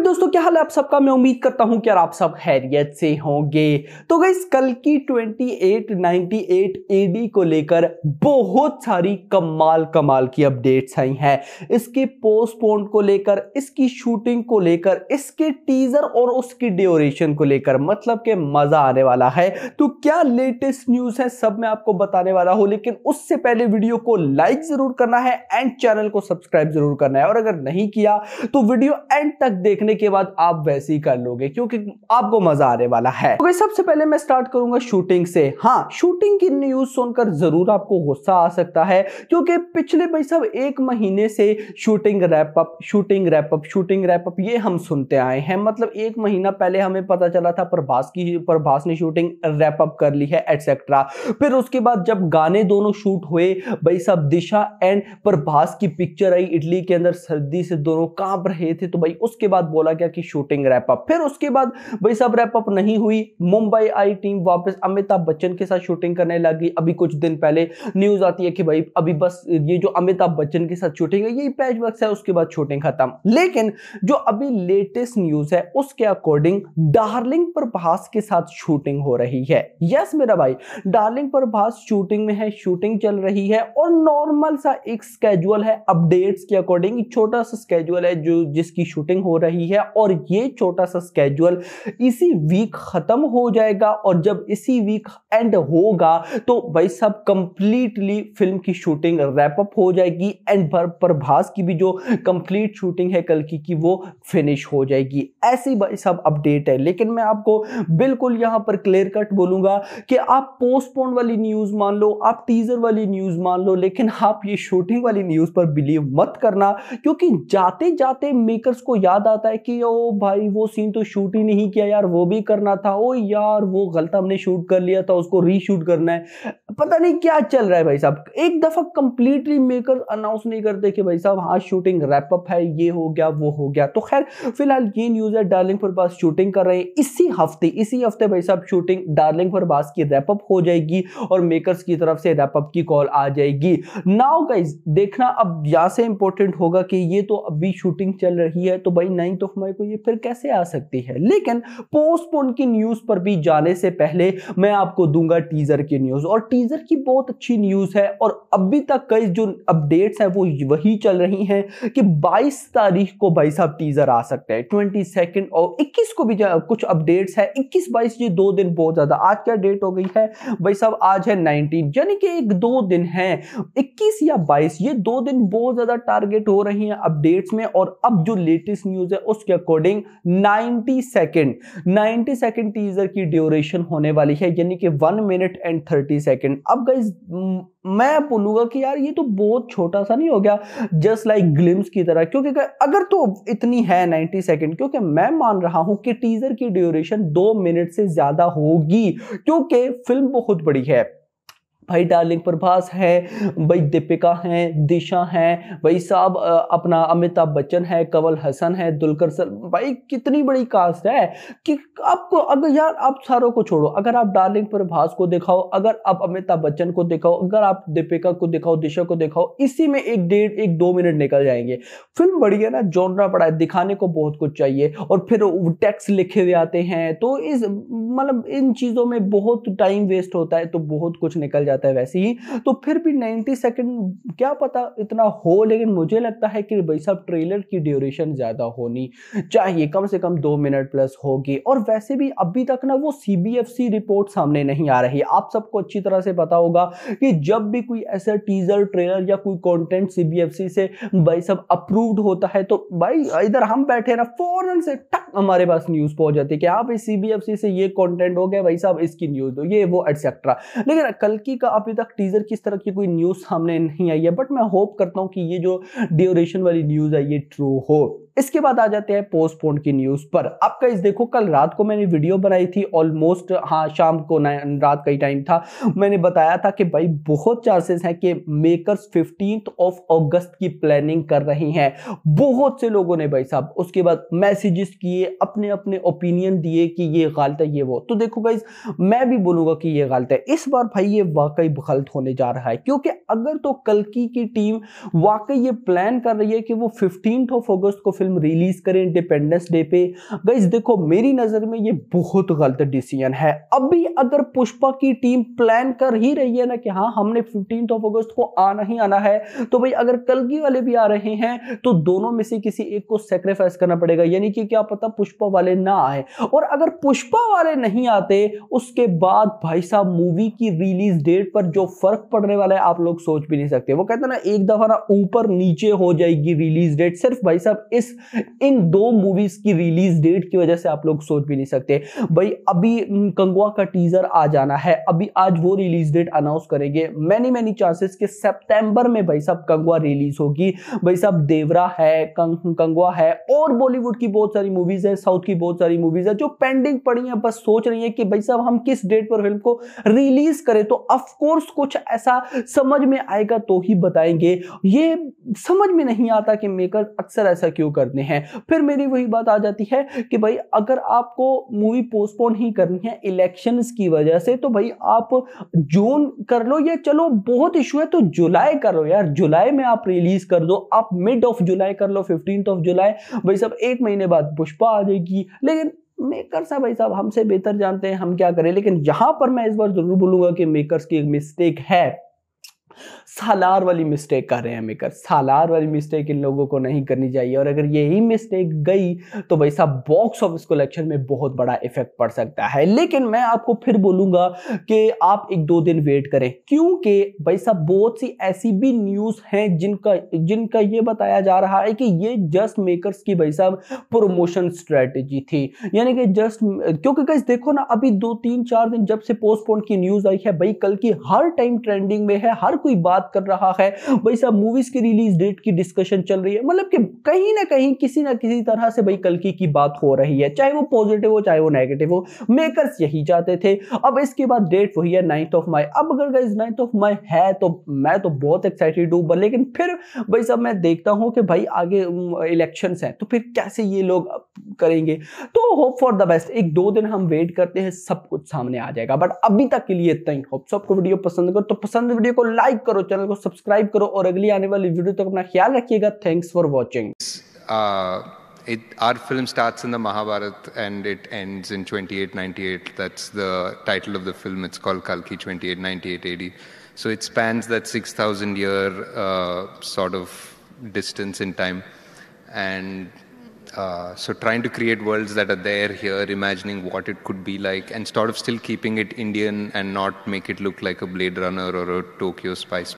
दोस्तों, क्या हाल है आप सबका। मैं उम्मीद करता हूं कि यार आप सब खैरियत से होंगे। तो गाइस, कल की 2898 एडी को लेकर बहुत सारी कमाल कमाल की अपडेट्स आई हैं। इसके पोस्टपोन को लेकर, इसकी शूटिंग को लेकर, इसके टीजर और उसकी ड्यूरेशन को लेकर, मतलब कि मजा आने वाला है। तो क्या लेटेस्ट न्यूज है सब मैं आपको बताने वाला हूं, लेकिन उससे पहले वीडियो को लाइक जरूर करना है एंड चैनल को सब्सक्राइब जरूर करना है। और अगर नहीं किया तो वीडियो एंड तक देखने के बाद आप वैसे ही कर लोगे, क्योंकि आपको मजा आने वाला है। तो सबसे पहले मैं स्टार्ट करूंगा शूटिंग से। हाँ, शूटिंग की न्यूज सुनकर जरूर आपको गुस्सा आ सकता है, क्योंकि पिछले भाई साहब एक महीने से शूटिंग रैप अप ये हम सुनते आए हैं। मतलब एक महीना पहले हमें पता चला था प्रभास ने शूटिंग रैप अप कर ली है एटसेट्रा। फिर उसके बाद जब गाने दोनों शूट हुए भाई साहब, दिशा एंड प्रभास की पिक्चर आई इटली के अंदर, सर्दी से दोनों कांप रहे थे, तो भाई उसके बाद बोला गया कि शूटिंग रैप अप। फिर उसके बाद भाई साहब रैप अप नहीं हुई, मुंबई आई टीम वापस अमिताभ बच्चन के साथ शूटिंग करने लगी। अभी कुछ दिन पहले न्यूज आती है कि भाई अभी बस ये जो अमिताभ बच्चन के साथ शूटिंग है यही पैच वर्क है, उसके बाद शूटिंग खत्म। लेकिन जो अभी लेटेस्ट न्यूज है उसके अकॉर्डिंग डार्लिंग प्रभास के साथ शूटिंग हो रही है। यस मेरा भाई, डार्लिंग प्रभास शूटिंग में है, शूटिंग चल रही है और नॉर्मल सा एक स्केड्यूल है। अपडेट्स के अकॉर्डिंग छोटा सा स्केड्यूल है जो जिसकी शूटिंग हो रही है, और ये छोटा सा स्केड्यूल इसी वीक खत्म हो जाएगा। और जब इसी वीक एंड होगा तो भाई साहब कंप्लीटली फिल्म की शूटिंग रैप अप हो जाएगी एंड प्रभास की भी जो कंप्लीट शूटिंग है कल की वो फिनिश हो जाएगी। ऐसी भाई साहब अपडेट है। लेकिन मैं आपको बिल्कुल यहां पर क्लियर कट बोलूंगा कि आप पोस्टपोन वाली न्यूज मान लो, आप टीजर वाली न्यूज मान लो, लेकिन आप ये शूटिंग वाली न्यूज पर बिलीव मत करना, क्योंकि जाते जाते मेकर्स को याद आता है कि ओ भाई वो सीन तो शूट ही नहीं किया यार, वो भी करना था, ओ यार वो गलत हमने शूट कर लिया था, उसको रीशूट करना है। पता नहीं क्या चल रहा है भाई साहब। एक दफा कंप्लीटली मेकर अनाउंस नहीं करते कि भाई साहब हाँ शूटिंग रैप अप है, ये हो गया वो हो गया। तो खैर फिलहाल ये न्यूज है, डार्लिंग प्रभास शूटिंग कर रहे हैं। इसी हफ्ते भाई साहब शूटिंग डार्लिंग प्रभास की रैप अप हो जाएगी और मेकर्स की तरफ से रैप अप की कॉल आ जाएगी। नाउ गाइस देखना, अब यहां से इंपॉर्टेंट होगा कि ये तो अभी शूटिंग चल रही है, तो भाई 9 मई को ये फिर कैसे आ सकती है। लेकिन पोस्टपोन की न्यूज पर भी जाने से पहले मैं आपको दूंगा टीजर की न्यूज, और टीजर की बहुत अच्छी न्यूज है। और अभी तक कई जो अपडेट्स हैं वो वही चल रही हैं कि 22 तारीख को भाई साहब टीजर आ सकता है, 22 और 21 को भी कुछ अपडेट्स है। 21-22 ये 2 दिन बहुत ज्यादा। आज क्या डेट हो गई है भाई साहब, आज है 19, यानी कि 1-2 दिन है, 21 या 22 ये 2 दिन बहुत ज्यादा टारगेट हो रही हैं अपडेट्स में। और अब जो लेटेस्ट न्यूज है उसके अकॉर्डिंग 90 सेकंड टीजर की ड्यूरेशन होने वाली है, यानी कि 1 मिनट एंड 30 सेकंड। अब गाइस मैं बोलूंगा कि यार ये तो बहुत छोटा सा नहीं हो गया, जस्ट लाइक ग्लिम्स की तरह, क्योंकि अगर तो इतनी है 90 सेकंड, क्योंकि मैं मान रहा हूं कि टीजर की ड्यूरेशन 2 मिनट से ज्यादा होगी, क्योंकि फिल्म बहुत बड़ी है भाई। डार्लिंग प्रभास है भाई, दीपिका है, दिशा है भाई साहब, अपना अमिताभ बच्चन है, कंवल हसन है, दुलकर सलमान, भाई कितनी बड़ी कास्ट है कि आपको अगर यार आप सारों को छोड़ो, अगर आप डार्लिंग प्रभास को दिखाओ, अगर आप अमिताभ बच्चन को दिखाओ, अगर आप दीपिका को दिखाओ, दिशा को दिखाओ, इसी में 1-1.5-2 मिनट निकल जाएंगे। फिल्म बड़ी है ना, जॉनरा बड़ा है, दिखाने को बहुत कुछ चाहिए, और फिर टेक्स्ट लिखे हुए आते हैं, तो इस मतलब इन चीजों में बहुत टाइम वेस्ट होता है, तो बहुत कुछ निकल जाता है वैसे ही। तो फिर भी 90 सेकंड क्या पता इतना हो, लेकिन मुझे लगता है कि भाई साहब ट्रेलर की ड्यूरेशन ज्यादा होनी चाहिए, कम से कम 2 मिनट प्लस होगी। और वैसे भी अभी तक ना वो CBFC रिपोर्ट सामने नहीं आ रही। आप सबको अच्छी तरह से पता होगा कि जब भी कोई ऐसा टीजर ट्रेलर या कोई कंटेंट CBFC से भाई साहब अप्रूव्ड होता है, तो भाई इधर हम बैठे ना फौरन से टक हमारे पास न्यूज पहुंच जाती है कि आप इस CBFC से ये कंटेंट हो गया भाई साहब, इसकी न्यूज दो, ये वो एटसेट्रा। लेकिन कल की का अभी तक टीजर किस तरह की कोई न्यूज सामने नहीं आई है, बट मैं होप करता हूं कि ये जो ड्यूरेशन वाली न्यूज है ये ट्रू हो। इसके बाद आ जाते हैं पोस्टपोन की न्यूज पर। आपका इस देखो, कल रात को मैंने वीडियो बनाई थी ऑलमोस्ट, हाँ शाम को रात का ही टाइम था। मैंने बताया था कि भाई बहुत चांसेस हैं कि मेकर्स 15 अगस्त की प्लानिंग कर रही हैं। बहुत से लोगों ने भाई साहब उसके बाद मैसेजेस किए, अपने अपने ओपिनियन दिए कि ये गलत है, ये वो। तो देखो गाइस, मैं भी बोलूंगा कि ये गलत है। इस बार भाई ये वाकई गलत होने जा रहा है, क्योंकि अगर तो कल्कि की टीम वाकई ये प्लान कर रही है कि वो 15 अगस्त को फिल्म फिल्म रिलीज करें इंडिपेंडेंस डे पे। गाइस देखो मेरी नजर में ये बहुत गलत डिसीजन है। अभी अगर पुष्पा की टीम प्लान कर ही रही है ना कि हाँ हमने 15 अगस्त को आना ही आना है, तो भाई अगर कल्कि वाले भी आ रहे हैं तो दोनों में से किसी एक को सेक्रीफाइस करना पड़ेगा, यानी कि क्या पता पुष्पा वाले ना आए। और अगर पुष्पा वाले नहीं आते उसके बाद भाई साहब मूवी की रिलीज डेट पर जो फर्क पड़ने वाला है आप लोग सोच भी नहीं सकते। वो कहते हैं ना एक दफा ना ऊपर नीचे हो जाएगी रिलीज डेट, सिर्फ भाई साहब इन दो मूवीज की रिलीज डेट की वजह से आप लोग सोच भी नहीं सकते। भाई अभी कंगुआ का टीजर आ जाना है, अभी आज वो रिलीज डेट अनाउंस करेंगे। मैनी चांसेस कि सितंबर में भाई साहब कंगुआ रिलीज होगी। भाई साहब देवरा है, कंगुआ है और बॉलीवुड की बहुत सारी मूवीज है, साउथ की बहुत सारी मूवीज है जो पेंडिंग पड़ी है, बस सोच रही है कि भाई साहब हम किस डेट पर फिल्म को रिलीज करें। तो ऑफ कोर्स कुछ ऐसा समझ में आएगा तो ही बताएंगे। ये समझ में नहीं आता कि मेकर अक्सर ऐसा क्यों करते हैं। फिर मेरी वही बात आ जाती है कि भाई अगर आपको मूवी पोस्टपोन ही करनी है इलेक्शंस की वजह से तो भाई आप जून कर लो, या चलो बहुत इशू है तो जुलाई कर लो यार, जुलाई में आप रिलीज कर दो, आप मिड ऑफ जुलाई कर लो, 15 जुलाई। भाई साहब एक महीने बाद पुष्पा आ जाएगी। लेकिन मेकर्स है भाई साहब हमसे बेहतर जानते हैं हम क्या करें। लेकिन यहां पर मैं इस बार जरूर बोलूंगा कि मेकर्स की एक मिस्टेक है, सालार वाली मिस्टेक कर रहे हैं मेकर। सालार वाली मिस्टेक इन लोगों को नहीं करनी चाहिए, और अगर यही मिस्टेक गई तो भाई साहब बॉक्स ऑफिस कलेक्शन में बहुत बड़ा इफेक्ट पड़ सकता है। लेकिन मैं आपको फिर बोलूंगा कि आप 1-2 दिन वेट करें, क्योंकि भाई साहब बहुत सी ऐसी भी न्यूज हैं जिनका ये बताया जा रहा है कि ये जस्ट मेकर्स की भाई साहब प्रमोशन स्ट्रेटेजी थी। यानी कि जस्ट क्योंकि गाइस देखो ना अभी 2-3-4 दिन जब से पोस्टपोन की न्यूज आई है भाई कल की हर टाइम ट्रेंडिंग में है, हर कोई बात कर रहा है भाई साहब, मूवीज की रिलीज डेट की डिस्कशन चल रही है। मतलब कि कहीं ना कहीं किसी ना किसी तरह से भाई कल्कि की बात हो रही है, चाहे वो पॉजिटिव हो चाहे वो नेगेटिव हो। मेकर्स यही चाहते थे। अब इसके बाद डेट वही है 9 मई। अब अगर गाइस 9 मई है तो मैं तो बहुत एक्साइटेड हूं, लेकिन फिर भाई साहब मैं देखता हूं कि भाई आगे इलेक्शंस हैं तो फिर कैसे ये लोग करेंगे। तो होप फॉर द बेस्ट, 1-2 दिन हम वेट करते हैं, सब कुछ सामने आ जाएगा। बट अभी तक के लिए इतना ही। होप सबको वीडियो पसंद करो तो पसंद वीडियो को लाइक करो, चैनल को सब्सक्राइब करो और अगली आने वाली वीडियो तक अपना ख्याल रखिएगा। Thanks for watching. Our film starts in the Mahabharata and it ends in 2898. That's the title of the film. It's called Kalki 2898 AD. So it spans that 6,000 year sort of distance in time. And so trying to create worlds that are there here, imagining what it could be like and sort of still keeping it Indian and not make it look like a Blade Runner or a Tokyo Spice.